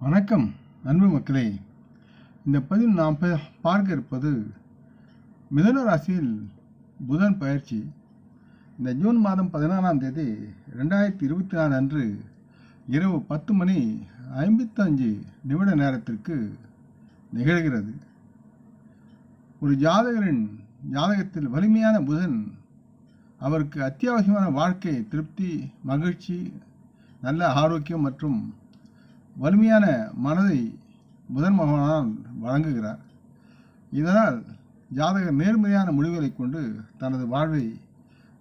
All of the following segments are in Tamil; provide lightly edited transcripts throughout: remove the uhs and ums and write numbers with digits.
வணக்கம் அன்பு மக்களே. இந்த பதிவில் நாம் பார்க்க இருப்பது மிதுன ராசியில் புதன் பயிற்சி இந்த ஜூன் மாதம் 16ஆம் தேதி 2024 அன்று இரவு 10:55 நேரத்திற்கு நிகழ்கிறது. ஒரு ஜாதகரின் ஜாதகத்தில் வலிமையான புதன் அவருக்கு அத்தியாவசியமான வாழ்க்கை, திருப்தி, மகிழ்ச்சி, நல்ல ஆரோக்கியம் மற்றும் வலிமையான மனதை புதன் பகவானால் வழங்குகிறார். இதனால் ஜாதகர் நேர்மறையான முடிவுகளை கொண்டு தனது வாழ்வை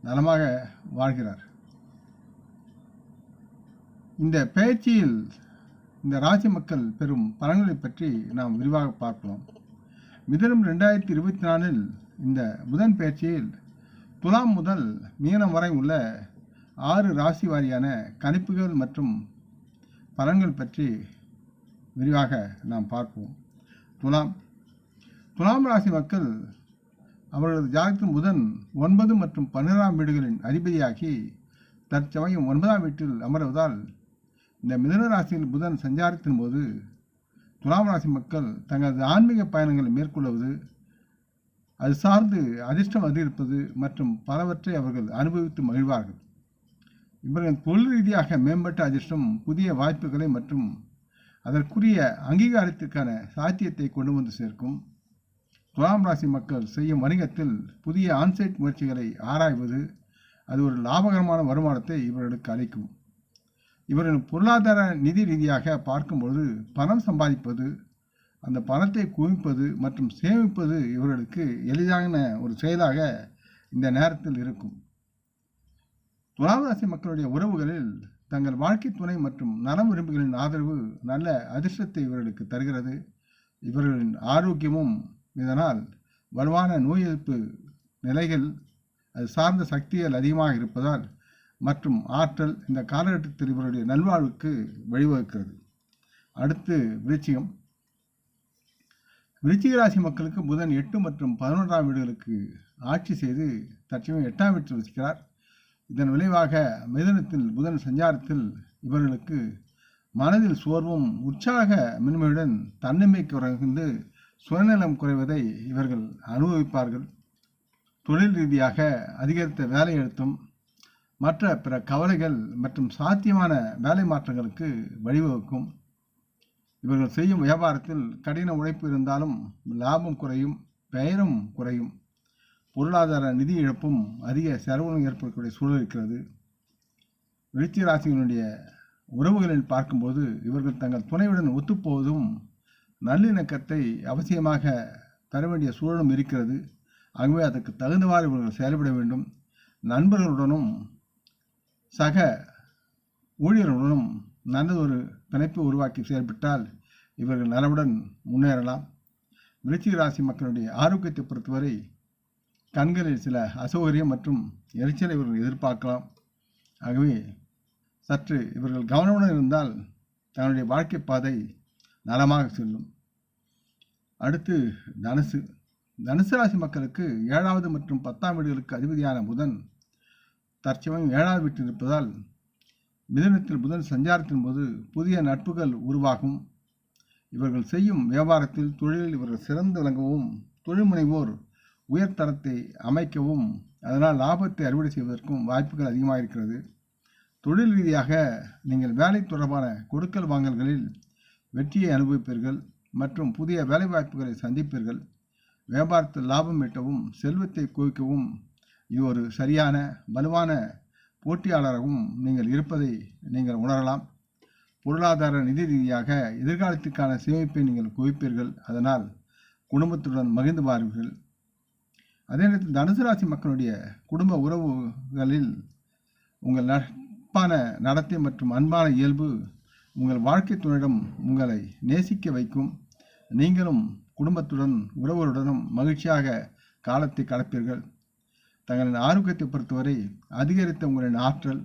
நலமாக வாழ்கிறார். இந்த பயிற்சியில் இந்த ராசி மக்கள் பெறும் பலன்களை பற்றி நாம் விரிவாக பார்க்கலாம். மிதுனம் 2024 இந்த புதன் பயிற்சியில் துலாம் முதல் மீனம் வரை உள்ள 6 ராசி வாரியான கணிப்புகள் மற்றும் பலன்கள் பற்றி விரிவாக நாம் பார்ப்போம். துலாம் ராசி மக்கள் அவர்களது ஜாதகத்தின் புதன் 9 மற்றும் 12ஆம் வீடுகளின் அதிபதியாகி தற்சமயம் 9ஆம் வீட்டில் அமர்வதால் இந்த மிதுன ராசியில் புதன் சஞ்சாரத்தின் போது துலாம் ராசி மக்கள் தங்களது ஆன்மீக பயணங்களை மேற்கொள்வது, அது சார்ந்து அதிர்ஷ்டம் அதிகரிப்பது மற்றும் பலவற்றை அவர்கள் அனுபவித்து மகிழ்வார்கள். இவர்கள் தொழில் ரீதியாக மேம்பட்ட அதிர்ஷ்டம், புதிய வாய்ப்புகளை மற்றும் அதற்குரிய அங்கீகாரத்திற்கான சாத்தியத்தை கொண்டு வந்து சேர்க்கும். துலாம் ராசி மக்கள் செய்யும் வணிகத்தில் புதிய ஆன்சைட் முயற்சிகளை ஆராய்வது, அது ஒரு லாபகரமான வருமானத்தை இவர்களுக்கு அளிக்கும். இவர்கள் பொருளாதார நிதி ரீதியாக பார்க்கும்பொழுது பணம் சம்பாதிப்பது, அந்த பணத்தை குவிப்பது மற்றும் சேமிப்பது இவர்களுக்கு எளிதான ஒரு செயலாக இந்த நேரத்தில் இருக்கும். துலாம் ராசி மக்களுடைய உறவுகளில் தங்கள் வாழ்க்கை துணை மற்றும் நலம் விரும்பிகளின் ஆதரவு நல்ல அதிர்ஷ்டத்தை இவர்களுக்கு தருகிறது. இவர்களின் ஆரோக்கியமும் இதனால் வலுவான நோய் எதிர்ப்பு நிலைகள், அது சார்ந்த சக்திகள் அதிகமாக இருப்பதால் மற்றும் ஆற்றல் இந்த காலகட்டத்தில் இவருடைய நல்வாழ்வுக்கு வழிவகுக்கிறது. அடுத்து விருச்சிகம் ராசி மக்களுக்கு புதன் 8 மற்றும் 11ஆம் வீடுகளுக்கு ஆட்சி செய்து தற்சமயம் 8ஆம் வீட்டில் வசிக்கிறார். இதன் விளைவாக மிதுனத்தில் புதன் சஞ்சாரத்தில் இவர்களுக்கு மனதில் சோர்வும் உற்சாக மின்மையுடன் தன்னம்பிக்கை குறைந்து சுயநலம் குறைவதை இவர்கள் அனுபவிப்பார்கள். தொழில் ரீதியாக அதிகரித்த வேலை அழுத்தம், மற்ற பிற கவலைகள் மற்றும் சாத்தியமான வேலை மாற்றங்களுக்கு வழிவகுக்கும். இவர்கள் செய்யும் வியாபாரத்தில் கடின உழைப்பு இருந்தாலும் லாபம் குறையும், பெயரும் குறையும். பொருளாதார நிதி இழப்பும் அதிக செலவுகளும் ஏற்படக்கூடிய சூழல் இருக்கிறது. விருச்சிக ராசியினுடைய உறவுகளில் பார்க்கும்போது இவர்கள் தங்கள் துணையுடன் ஒத்துப்போவதும் நல்லிணக்கத்தை அவசியமாக பெற வேண்டிய சூழலும் இருக்கிறது. ஆகவே அதற்கு தகுந்தவாறு இவர்கள் செயல்பட வேண்டும். நண்பர்களுடனும் சக ஊழியர்களுடனும் நல்லதொரு பிணைப்பு உருவாக்கி செயல்பட்டால் இவர்கள் நலமுடன் முன்னேறலாம். விருச்சிக ராசி மக்களுடைய ஆரோக்கியத்தை பொறுத்தவரை கண்களில் சில அசௌகரியம் மற்றும் எரிச்சலை இவர்கள் எதிர்பார்க்கலாம். ஆகவே சற்று இவர்கள் கவனமுடன் இருந்தால் தன்னுடைய வாழ்க்கை பாதை நலமாக செல்லும். அடுத்து தனுசு ராசி மக்களுக்கு 7வது மற்றும் 10ஆம் வீடுகளுக்கு அதிபதியான புதன் தற்சமயம் 7வது வீட்டில் இருப்பதால் மிதுனத்தில் புதன் சஞ்சாரத்தின் போது புதிய நட்புகள் உருவாகும். இவர்கள் செய்யும் வியாபாரத்தில் தொழிலில் இவர்கள் சிறந்து விளங்கவும், தொழில் முனைவோர் உயர்தரத்தை அமைக்கவும், அதனால் லாபத்தை அறுவடை செய்வதற்கும் வாய்ப்புகள் அதிகமாக இருக்கிறது. தொழில் ரீதியாக நீங்கள் வேலை தொடர்பான கொடுக்கல் வாங்கல்களில் வெற்றியை அனுபவிப்பீர்கள் மற்றும் புதிய வேலை வாய்ப்புகளை சந்திப்பீர்கள். வியாபாரத்தில் லாபம் ஈட்டவும் செல்வத்தை குவிக்கவும் இது ஒரு சரியான வலுவான போட்டியாளராகவும் நீங்கள் இருப்பதை நீங்கள் உணரலாம். பொருளாதார நிதி ரீதியாக எதிர்காலத்திற்கான சேமிப்பை நீங்கள் குவிப்பீர்கள். அதனால் குடும்பத்துடன் மகிழ்ந்து வாழ்வீர்கள். அதே நேரத்தில் தனுசு ராசி மக்களுடைய குடும்ப உறவுகளில் உங்கள் நட்பான நடத்தை மற்றும் அன்பான இயல்பு உங்கள் வாழ்க்கை துணையிடம் உங்களை நேசிக்க வைக்கும். நீங்களும் குடும்பத்துடன் உறவுகளுடனும் மகிழ்ச்சியாக காலத்தை கடப்பீர்கள். தங்களின் ஆரோக்கியத்தை பொறுத்தவரை அதிகரித்த உங்களின் ஆற்றல்,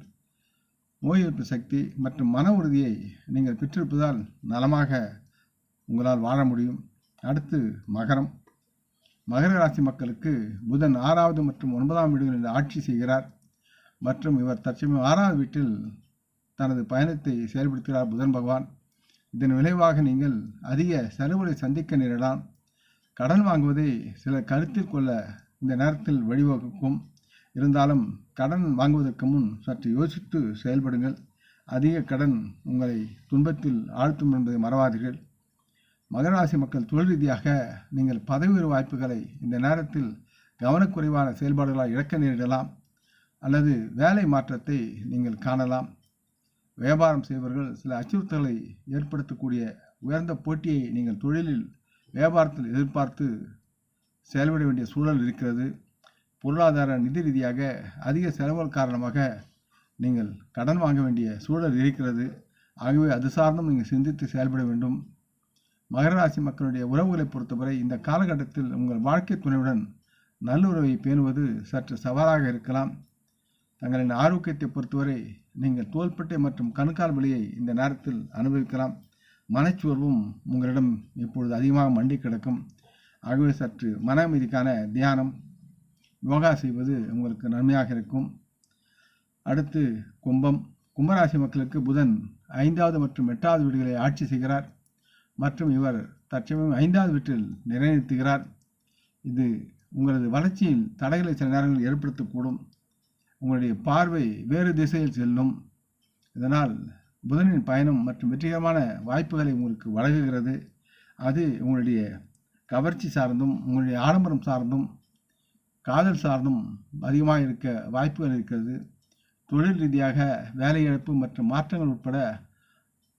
நோய் எதிர்ப்பு சக்தி மற்றும் மன உறுதியை நீங்கள் பெற்றிருப்பதால் நலமாக உங்களால் வாழ முடியும். அடுத்து மகர ராசி மக்களுக்கு புதன் 6வது மற்றும் 9ஆம் வீடுகளில் ஆட்சி செய்கிறார் மற்றும் இவர் தற்சமயம் 6வது வீட்டில் தனது பயணத்தை செயல்படுத்துகிறார் புதன் பகவான். இதன் விளைவாக நீங்கள் அதிக செலவுகளை சந்திக்க நேரலாம். கடன் வாங்குவதை சிலர் கருத்தில் கொள்ள இந்த நேரத்தில் வழிவகுக்கும். இருந்தாலும் கடன் வாங்குவதற்கு முன் சற்று யோசித்து செயல்படுங்கள். அதிக கடன் உங்களை துன்பத்தில் ஆழ்த்தும் என்பதை மறவாதீர்கள். மகர ராசி மக்கள் தொழில் ரீதியாக நீங்கள் பதவி உயர்வு வாய்ப்புகளை இந்த நேரத்தில் கவனக்குறைவான செயல்பாடுகளால் இழக்க நேரிடலாம் அல்லது வேலை மாற்றத்தை நீங்கள் காணலாம். வியாபாரம் செய்பவர்கள் சில அச்சுறுத்தல்களை ஏற்படுத்தக்கூடிய உயர்ந்த போட்டியை நீங்கள் தொழிலில் வியாபாரத்தில் எதிர்பார்த்து செயல்பட வேண்டிய சூழல் இருக்கிறது. பொருளாதார நிதி ரீதியாக அதிக செலவுகள் காரணமாக நீங்கள் கடன் வாங்க வேண்டிய சூழல் இருக்கிறது. ஆகவே அது சார்ந்தும் நீங்கள் சிந்தித்து செயல்பட வேண்டும். மகர ராசி மக்களுடைய உறவுகளை பொறுத்தவரை இந்த காலகட்டத்தில் உங்கள் வாழ்க்கை துணையுடன் நல்லுறவை பேணுவது சற்று சவாலாக இருக்கலாம். தங்களின் ஆரோக்கியத்தை பொறுத்தவரை நீங்கள் தோள்பட்டை மற்றும் கணுக்கால் வலியை இந்த நேரத்தில் அனுபவிக்கலாம். மனச்சோர்வும் உங்களிடம் இப்பொழுது அதிகமாக மண்டி கிடக்கும். ஆகவே சற்று மன அமைதிக்கான தியானம், யோகா செய்வது உங்களுக்கு நன்மையாக இருக்கும். அடுத்து கும்பராசி மக்களுக்கு புதன் 5வது மற்றும் 8வது வீடுகளை ஆட்சி செய்கிறார் மற்றும் இவர் தற்சமயம் 5வது வீட்டில் நிறைநிறுத்துகிறார். இது உங்களது வளர்ச்சியில் தடைகளை சில நேரங்களில் ஏற்படுத்தக்கூடும். உங்களுடைய பார்வை வேறு திசையில் செல்லும். இதனால் புதனின் பயணம் மற்றும் வெற்றிகரமான வாய்ப்புகளை உங்களுக்கு வழங்குகிறது. அது உங்களுடைய கவர்ச்சி சார்ந்தும் உங்களுடைய ஆடம்பரம் சார்ந்தும் காதல் சார்ந்தும் அதிகமாக இருக்க வாய்ப்புகள் இருக்கிறது. தொழில் ரீதியாக வேலை இழப்பு மற்றும் மாற்றங்கள் உட்பட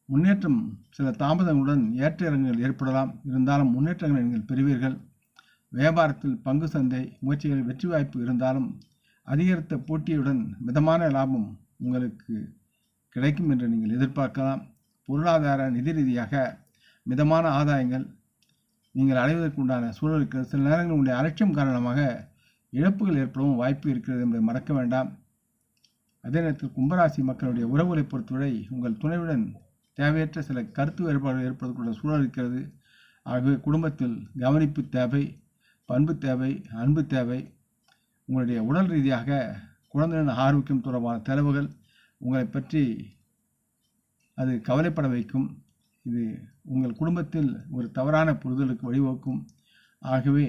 முன்னேற்றம் சில தாமதங்களுடன் ஏற்ற இறங்குகள் ஏற்படலாம். இருந்தாலும் முன்னேற்றங்களை நீங்கள் பெறுவீர்கள். வியாபாரத்தில் பங்கு சந்தை முயற்சிகளில் வெற்றி வாய்ப்பு இருந்தாலும் அதிகரித்த போட்டியுடன் மிதமான லாபம் உங்களுக்கு கிடைக்கும் என்று நீங்கள் எதிர்பார்க்கலாம். பொருளாதார நிதி ரீதியாக மிதமான ஆதாயங்கள் நீங்கள் அடைவதற்கு உண்டான சூழல் இருக்கிறது. சில நேரங்களில் உங்களுடைய அலட்சியம் காரணமாக இழப்புகள் ஏற்படவும் வாய்ப்பு இருக்கிறது என்பதை மறக்க வேண்டாம். அதே நேரத்தில் கும்பராசி மக்களுடைய உறவுகளை பொறுத்தவரை உங்கள் துணையுடன் தேவையற்ற சில கருத்து வேறுபாடுகள் ஏற்படக்கூடிய சூழல் இருக்கிறது. ஆகவே குடும்பத்தில் கவனிப்பு தேவை, பண்பு தேவை, அன்பு தேவை. உங்களுடைய உடல் ரீதியாக குழந்தைகளின் ஆரோக்கியம் தொடர்பான செலவுகள் உங்களை பற்றி அது கவலைப்பட வைக்கும். இது உங்கள் குடும்பத்தில் ஒரு தவறான புரிதலுக்கு வழிவகுக்கும். ஆகவே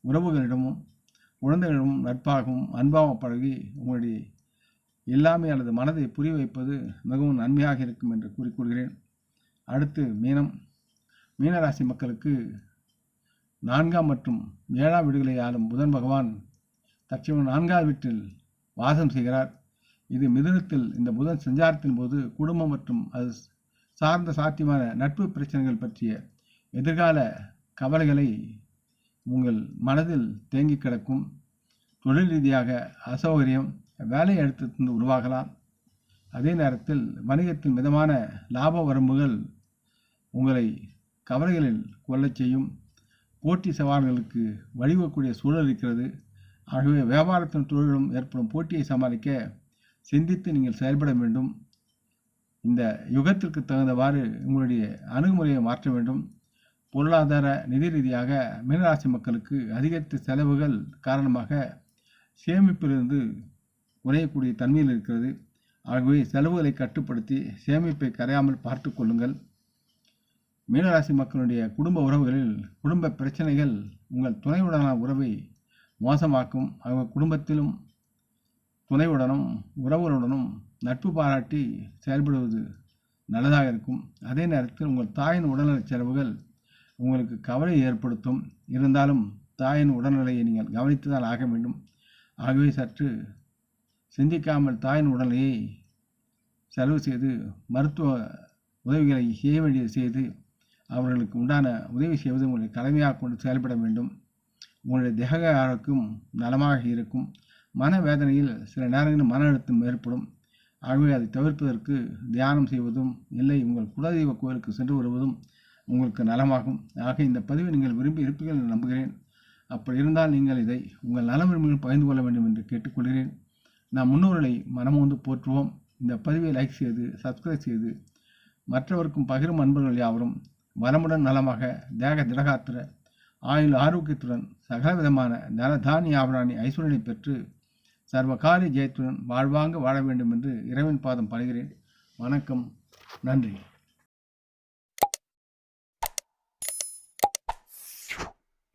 உறவுகளிடமும் குழந்தைகளிடமும் நட்பாகவும் அன்பாகவும் பழகி உங்களுடைய எல்லாமே அல்லது மனதை புரிய வைப்பது மிகவும் நன்மையாக இருக்கும் என்று கூறிக்கொள்கிறேன். அடுத்து மீனராசி மக்களுக்கு 4ஆம் மற்றும் 7ஆம் வீடுகளை ஆளும் புதன் பகவான் தற்சமயம் 4வது வீட்டில் வாசம் செய்கிறார். இது மிதுனத்தில் இந்த புதன் சஞ்சாரத்தின் போது குடும்பம் மற்றும் அது சார்ந்த சாத்தியமான நட்பு பிரச்சனைகள் பற்றிய எதிர்கால கவலைகளை உங்கள் மனதில் தேங்கி கிடக்கும். தொழில் ரீதியாக அசௌகரியம், வேலை அழுத்தத்திலிருந்து உருவாகலாம். அதே நேரத்தில் வணிகத்தில் மிதமான லாப வரம்புகள் உங்களை கவலைகளில் கொள்ளச் செய்யும். போட்டி சவால்களுக்கு வழிவகக்கூடிய சூழல் இருக்கிறது. ஆகவே வியாபாரத்தின் தொழிலும் ஏற்படும் போட்டியை சமாளிக்க சிந்தித்து நீங்கள் செயல்பட வேண்டும். இந்த யுகத்திற்கு தகுந்தவாறு உங்களுடைய அணுகுமுறையை மாற்ற வேண்டும். பொருளாதார நிதி ரீதியாக மீனராசி மக்களுக்கு அதிகரித்த செலவுகள் காரணமாக சேமிப்பிலிருந்து குறையக்கூடிய தன்மையில் இருக்கிறது. ஆகவே செலவுகளை கட்டுப்படுத்தி சேமிப்பை கரையாமல் பார்த்து கொள்ளுங்கள். மீனராசி மக்களுடைய குடும்ப உறவுகளில் குடும்ப பிரச்சனைகள் உங்கள் துணையுடனான உறவை மோசமாக்கும். ஆக குடும்பத்திலும் துணையுடனும் உறவுகளுடனும் நட்பு பாராட்டி செயல்படுவது நல்லதாக இருக்கும். அதே நேரத்தில் உங்கள் தாயின் உடல்நல செலவுகள் உங்களுக்கு கவலை ஏற்படுத்தும். இருந்தாலும் தாயின் உடல்நிலையை நீங்கள் கவனித்துதான் ஆக வேண்டும். ஆகவே சற்று சிந்திக்காமல் தாயின் உடல்நிலையை செலவு செய்து மருத்துவ உதவிகளை செய்ய வேண்டியது செய்து அவர்களுக்கு உண்டான உதவி செய்வது உங்களுடைய கடமையாக கொண்டு செயல்பட வேண்டும். உங்களுடைய தேக ஆரோக்கியம் நலமாக இருக்கும். மனவேதனையில் சில நேரங்களில் மன அழுத்தம் ஏற்படும். ஆகவே அதை தவிர்ப்பதற்கு தியானம் செய்வதும் இல்லை உங்கள் குலதெய்வ கோயிலுக்கு சென்று வருவதும் உங்களுக்கு நலமாகும். ஆக இந்த பதிவை நீங்கள் விரும்பி இருப்பீர்கள் என்று நம்புகிறேன். அப்படி இருந்தால் நீங்கள் இதை உங்கள் நல விரும்பிகள் பகிர்ந்து கொள்ள வேண்டும் என்று கேட்டுக்கொள்கிறேன். நாம் முன்னோர்களை மனமோந்து போற்றுவோம். இந்த பதிவை லைக் செய்து சப்ஸ்கிரைப் செய்து மற்றவருக்கும் பகிரும் அன்பர்கள் யாவரும் வளமுடன் நலமாக தேக திடகாத்திர ஆயுள் ஆரோக்கியத்துடன் சகலவிதமான நலதானிய ஆவராணி ஐஸ்வரனை பெற்று சர்வகாரிய ஜெயத்துடன் வாழ்வாங்க வாழ வேண்டும் என்று இறைவன் பாதம் பணிகிறேன். வணக்கம், நன்றி.